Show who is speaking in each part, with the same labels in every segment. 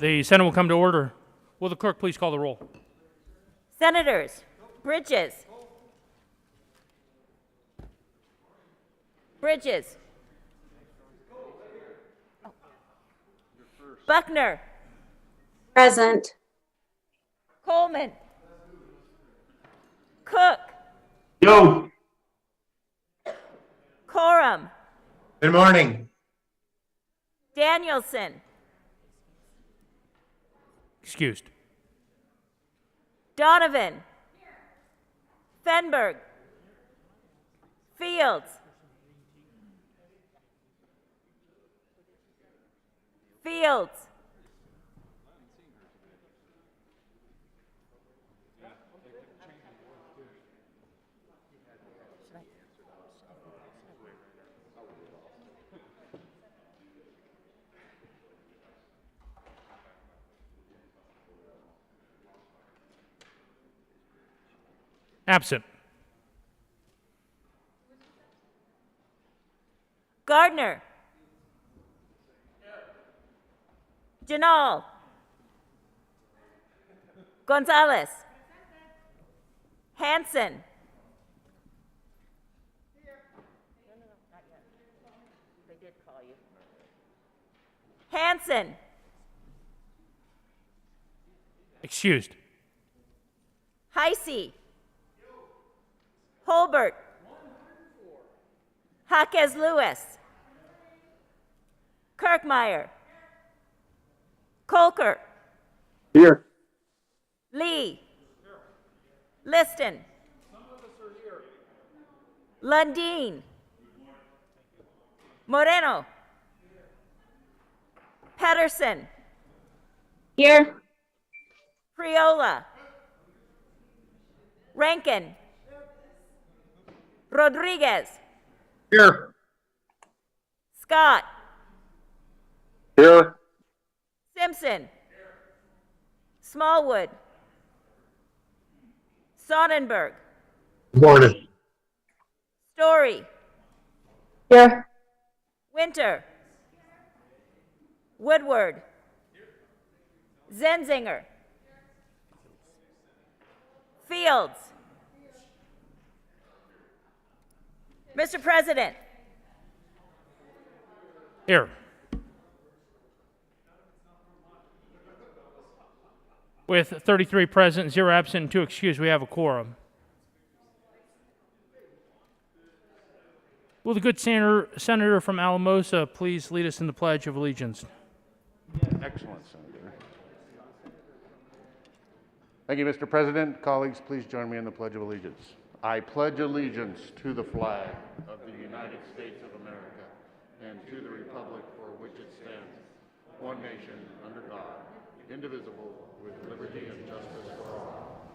Speaker 1: The Senate will come to order. Will the clerk please call the roll?
Speaker 2: Senators Bridges, Bridges. Buckner.
Speaker 3: Present.
Speaker 2: Coleman. Cook.
Speaker 4: Yo.
Speaker 2: Coram.
Speaker 4: Good morning.
Speaker 2: Danielson.
Speaker 1: Excused.
Speaker 2: Donovan. Fenberg. Fields. Fields.
Speaker 1: Absent.
Speaker 2: Gardner. Janal. Gonzalez. Hanson. Hanson.
Speaker 1: Excused.
Speaker 2: Heisey. Holbert. Jaquez Lewis. Kirkmeyer. Colker.
Speaker 4: Here.
Speaker 2: Lee. Liston. Lundeen. Moreno. Pedersen.
Speaker 3: Here.
Speaker 2: Priola. Rankin. Rodriguez.
Speaker 4: Here.
Speaker 2: Scott.
Speaker 4: Here.
Speaker 2: Simpson. Smallwood. Sonnenberg.
Speaker 4: Good morning.
Speaker 2: Story.
Speaker 3: Here.
Speaker 2: Winter. Woodward. Zenzinger. Fields. Mr. President,
Speaker 1: Here. With 33 present, 0 absent, and 2 excused, we have a quorum. Will the good senator from Alamosa please lead us in the Pledge of Allegiance?
Speaker 5: Excellent, Senator. Thank you, Mr. President. Colleagues, please join me in the Pledge of Allegiance. I pledge allegiance to the flag of the United States of America and to the republic for which it stands, one nation, under God, indivisible, with liberty and justice for all.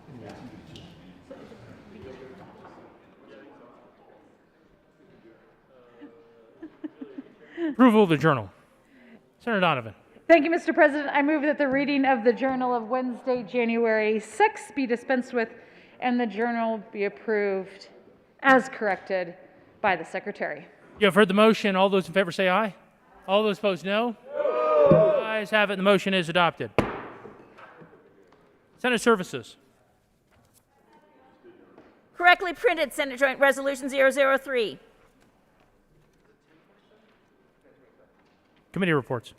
Speaker 1: Approval of the journal. Senator Donovan.
Speaker 6: Thank you, Mr. President. I move that the reading of the Journal of Wednesday, January 6th be dispensed with and the journal be approved as corrected by the Secretary.
Speaker 1: You have heard the motion. All those in favor say aye. All those opposed, no. No. Ayes have it. The motion is adopted. Senate Services.
Speaker 2: correctly printed Senate Joint Resolution 003.
Speaker 1: Committee reports.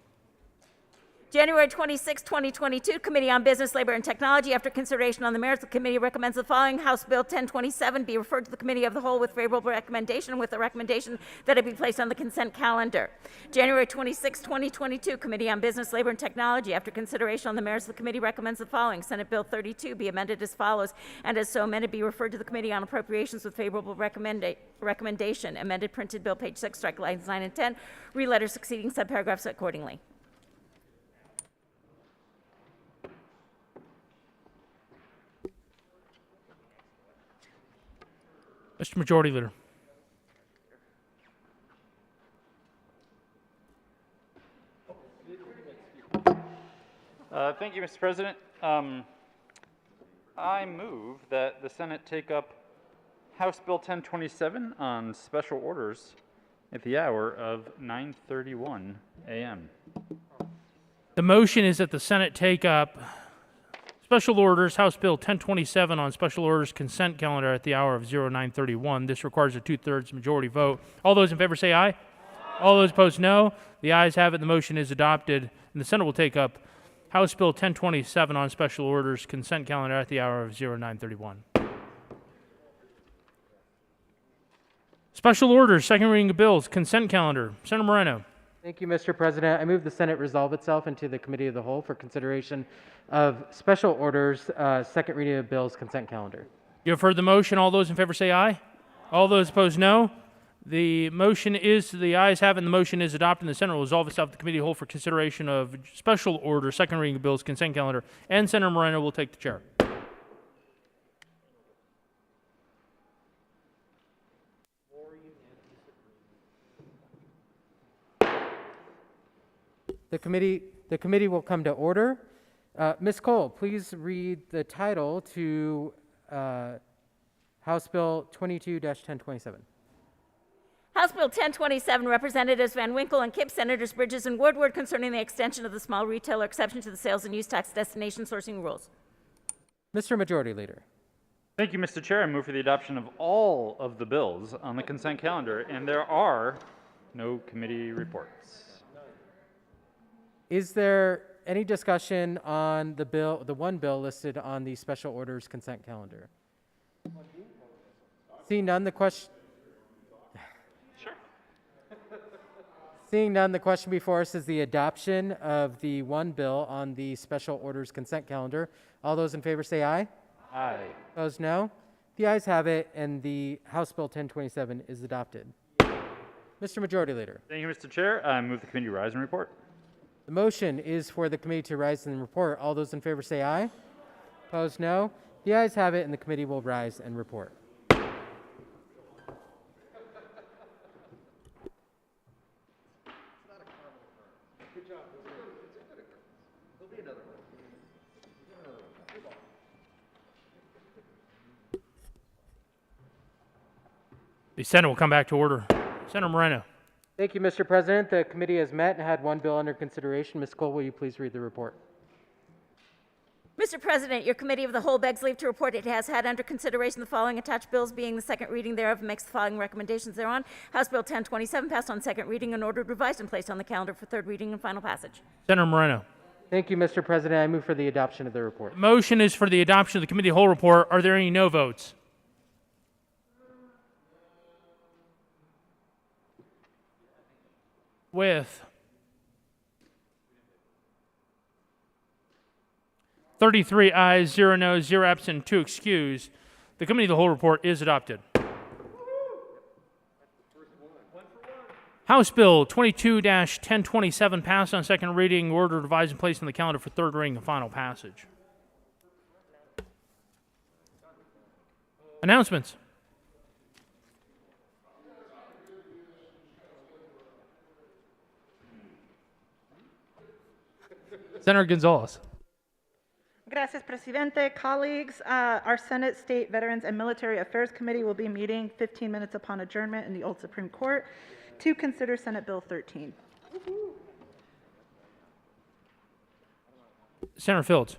Speaker 2: January 26, 2022, Committee on Business, Labor, and Technology. After consideration on the merits, the committee recommends the following: House Bill 1027 be referred to the Committee of the Whole with favorable recommendation, with the recommendation that it be placed on the consent calendar. January 26, 2022, Committee on Business, Labor, and Technology. After consideration on the merits, the committee recommends the following: Senate Bill 32 be amended as follows, and as so amended be referred to the Committee on Appropriations with favorable recommendation. Amended printed bill, page 6, strike lines 9 and 10. Read letters succeeding subparagraphs accordingly.
Speaker 1: Mr. Majority Leader.
Speaker 7: Thank you, Mr. President. I move that the Senate take up House Bill 1027 on special orders at the hour of 9:31 a.m.
Speaker 1: The motion is that the Senate take up Special orders, House Bill 1027 on special orders consent calendar at the hour of 0931. This requires a 2/3 majority vote. All those in favor say aye. All those opposed, no. The ayes have it. The motion is adopted, and the Senate will take up House Bill 1027 on special orders consent calendar at the hour of 0931. Special orders, second reading of bills, consent calendar. Senator Moreno.
Speaker 8: Thank you, Mr. President. I move the Senate resolve itself into the Committee of the Whole for consideration of special orders, second reading of bills, consent calendar.
Speaker 1: You have heard the motion. All those in favor say aye. All those opposed, no. The motion is, the ayes have it, and the motion is adopted, and the Senate will resolve itself to the Committee of the Whole for consideration of special order, second reading of bills, consent calendar, and Senator Moreno will take the chair.
Speaker 8: The committee will come to order. Ms. Cole, please read the title to House Bill 22-1027.
Speaker 2: House Bill 1027, Representatives Van Winkle and Kipp, Senators Bridges and Woodward, concerning the extension of the small retailer exception to the sales and use tax destination sourcing rules.
Speaker 8: Mr. Majority Leader.
Speaker 7: Thank you, Mr. Chair. I move for the adoption of all of the bills on the consent calendar, and there are no committee reports.
Speaker 8: Is there any discussion on the bill, the one bill listed on the special orders consent calendar? Seeing none, the question.
Speaker 7: Sure.
Speaker 8: Seeing none, the question before us is the adoption of the one bill on the special orders consent calendar. All those in favor say aye.
Speaker 7: Aye.
Speaker 8: Opposed, no. The ayes have it, and the House Bill 1027 is adopted. Mr. Majority Leader.
Speaker 7: Thank you, Mr. Chair. I move the committee rise and report.
Speaker 8: The motion is for the committee to rise and report. All those in favor say aye. Opposed, no. The ayes have it, and the committee will rise and report.
Speaker 1: The Senate will come back to order. Senator Moreno.
Speaker 8: Thank you, Mr. President. The committee has met and had one bill under consideration. Ms. Cole, will you please read the report?
Speaker 2: Mr. President, your Committee of the Whole begs leave to report it has had under consideration the following attached bills, being the second reading thereof, and makes the following recommendations thereon. House Bill 1027 passed on second reading and ordered revised and placed on the calendar for third reading and final passage.
Speaker 1: Senator Moreno.
Speaker 8: Thank you, Mr. President. I move for the adoption of the report.
Speaker 1: Motion is for the adoption of the Committee of the Whole report. Are there any no votes? With 33 ayes, 0 noes, 0 absent, 2 excused, the Committee of the Whole report is adopted. House Bill 22-1027 passed on second reading, ordered, revised, and placed on the calendar for third reading and final passage. Announcements. Senator Gonzalez.
Speaker 9: Gracias, Presidente. Colleagues, our Senate State Veterans and Military Affairs Committee will be meeting 15 minutes upon adjournment in the Old Supreme Court to consider Senate Bill 13.
Speaker 1: Senator Fields.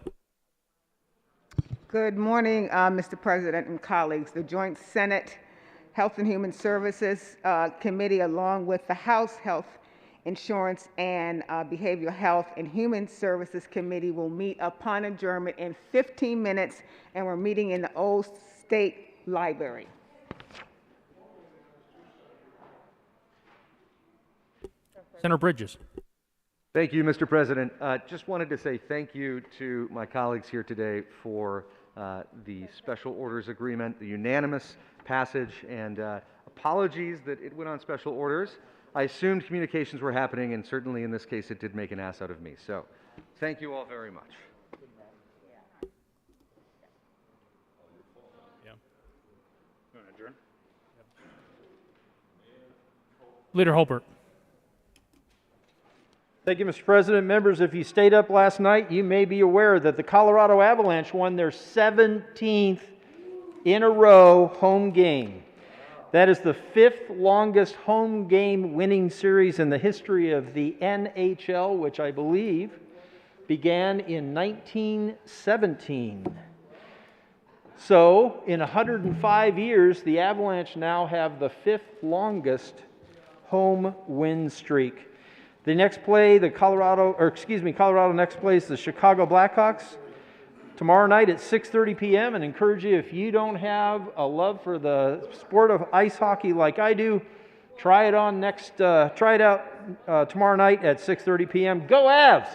Speaker 10: Good morning, Mr. President and colleagues. The Joint Senate Health and Human Services Committee, along with the House Health, Insurance, and Behavioral Health and Human Services Committee, will meet upon adjournment in 15 minutes, and we're meeting in the Old State Library.
Speaker 1: Senator Bridges.
Speaker 11: Thank you, Mr. President. Just wanted to say thank you to my colleagues here today for the special orders agreement, the unanimous passage, and apologies that it went on special orders. I assumed communications were happening, and certainly in this case it did make an ass out of me. So thank you all very much.
Speaker 1: Leader Holbert.
Speaker 12: Thank you, Mr. President. Members, if you stayed up last night, you may be aware that the Colorado Avalanche won their 17th in a row home game. That is the 5th longest home game winning series in the history of the NHL, which I believe began in 1917. So, in 105 years, the Avalanche now have the 5th longest home win streak. They next play Colorado next plays the Chicago Blackhawks tomorrow night at 6:30 p.m. and encourage you, if you don't have a love for the sport of ice hockey like I do, try it out tomorrow night at 6:30 p.m. Go Avs!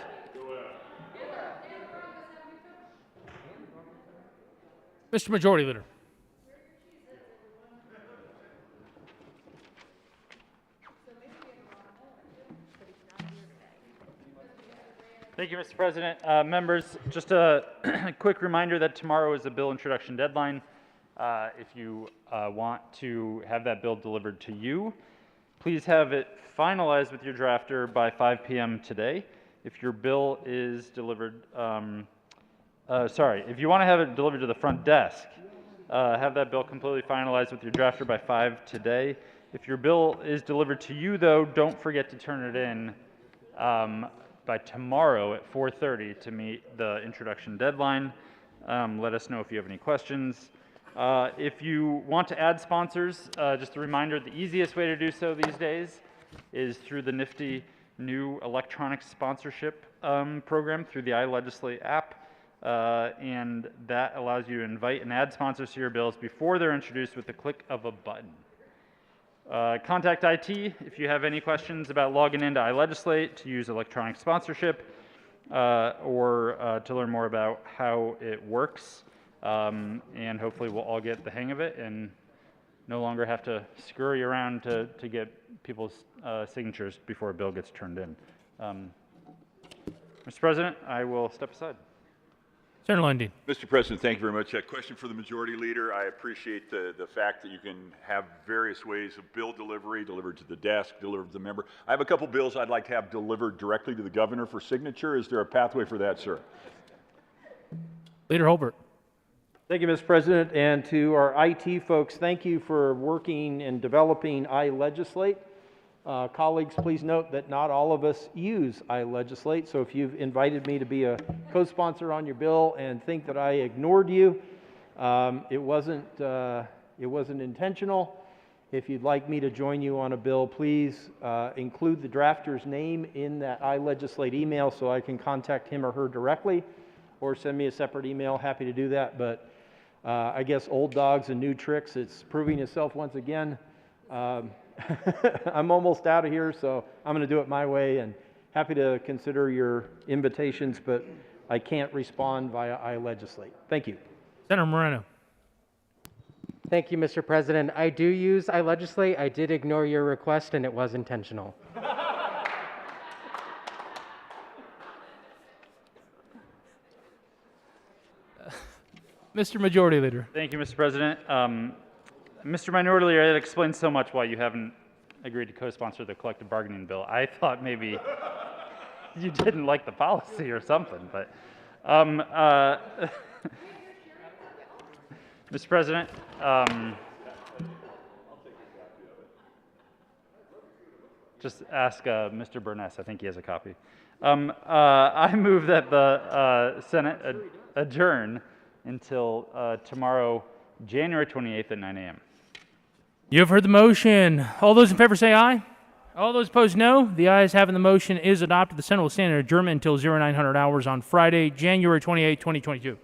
Speaker 1: Mr. Majority Leader.
Speaker 7: Thank you, Mr. President. Members, just a quick reminder that tomorrow is the bill introduction deadline. If you want to have that bill delivered to you, please have it finalized with your drafter by 5 p.m. today. If your bill is delivered, if you want to have it delivered to the front desk, have that bill completely finalized with your drafter by 5 today. If your bill is delivered to you, though, don't forget to turn it in by tomorrow at 4:30 to meet the introduction deadline. Let us know if you have any questions. If you want to add sponsors, just a reminder, the easiest way to do so these days is through the nifty new electronic sponsorship program through the iLegislate app. And that allows you to invite and add sponsors to your bills before they're introduced with the click of a button. Contact IT if you have any questions about logging into iLegislate to use electronic sponsorship or to learn more about how it works. And hopefully we'll all get the hang of it and no longer have to scurry around to get people's signatures before a bill gets turned in. Mr. President, I will step aside.
Speaker 1: Senator Lundin.
Speaker 13: Mr. President, thank you very much. A question for the Majority Leader. I appreciate the fact that you can have various ways of bill delivery, delivered to the desk, delivered to the member. I have a couple bills I'd like to have delivered directly to the governor for signature. Is there a pathway for that, sir?
Speaker 1: Leader Holbert.
Speaker 12: Thank you, Mr. President, and to our IT folks, thank you for working and developing iLegislate. Colleagues, please note that not all of us use iLegislate, so if you've invited me to be a co-sponsor on your bill and think that I ignored you, it wasn't intentional. If you'd like me to join you on a bill, please include the drafter's name in that iLegislate email so I can contact him or her directly, or send me a separate email. Happy to do that, but I guess old dogs and new tricks, it's proving itself once again. I'm almost out of here, so I'm going to do it my way, and happy to consider your invitations, but I can't respond via iLegislate. Thank you.
Speaker 1: Senator Moreno.
Speaker 8: Thank you, Mr. President. I do use iLegislate. I did ignore your request, and it was intentional.
Speaker 1: Mr. Majority Leader.
Speaker 7: Thank you, Mr. President. Mr. Minority Leader, that explains so much why you haven't agreed to co-sponsor the collective bargaining bill. I thought maybe you didn't like the policy or something, but Mr. President, just ask Mr. Burness. I think he has a copy. I move that the Senate adjourn until tomorrow, January 28th at 9 a.m.
Speaker 1: You have heard the motion. All those in favor say aye. All those opposed, no. The ayes having the motion is adopted. The Senate will stand in adjournment until 0900 hours on Friday, January 28, 2022.